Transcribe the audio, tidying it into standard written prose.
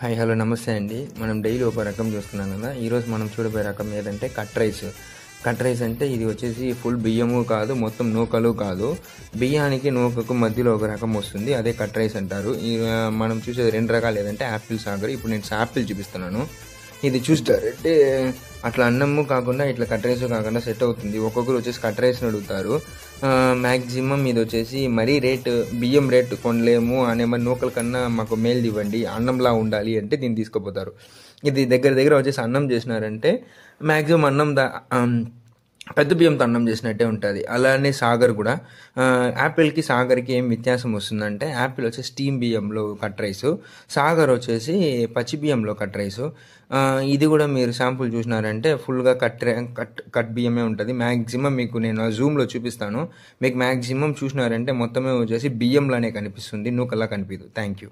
Hi hello నమస్తే అండి. మనం డైలీ ఒక రకం చూస్తున్నాం కదా. ఈరోజు మనం చూడబోయే రకం ఏదంటే కట్ రైస్. కట్ రైస్ అంటే ఇది వచ్చేసి ఫుల్ బియ్యము కాదు, మొత్తం నూకలు కాదు, బియ్యానికి నూకకు మధ్యలో ఒక రకం వస్తుంది, అదే కట్ రైస్ అంటారు. మనం చూసేది రెండు రకాలు, ఏదంటే యాపిల్ సాగర్. ఇప్పుడు నేను యాపిల్ చూపిస్తున్నాను. ఇది చూస్తారంటే అట్లా అన్నము కాకుండా ఇట్లా కట్ రైస్ కాకుండా సెట్ అవుతుంది. ఒక్కొక్కరు వచ్చేసి కట్ రైస్ని అడుగుతారు. మ్యాక్సిమం ఇది వచ్చేసి మరీ బియ్యం రేట్ కొనలేము అనే మరి నూకల కన్నా మాకు మేలు ఇవ్వండి, అన్నంలా ఉండాలి అంటే దీన్ని తీసుకుపోతారు. ఇది దగ్గర వచ్చేసి అన్నం చేసినారంటే మ్యాక్సిమం పెద్ద బియ్యంతో అన్నం చేసినట్టే ఉంటుంది. అలానే సాగర్ కూడా, యాపిల్కి సాగర్కి ఏం వ్యత్యాసం వస్తుందంటే యాపిల్ వచ్చేసి స్టీమ్ బియ్యంలో కట్ రైసు, సాగర్ వచ్చేసి పచ్చి బియ్యంలో కట్ రైసు. ఇది కూడా మీరు శాంపుల్ చూసినారంటే ఫుల్గా కట్ బియ్యమే ఉంటుంది. మ్యాక్సిమం మీకు నేను జూమ్లో చూపిస్తాను. మీకు మ్యాక్సిమం చూసినారంటే మొత్తమే వచ్చేసి బియ్యంలానే కనిపిస్తుంది, నూకల్లా కనిపించదు. Thank you.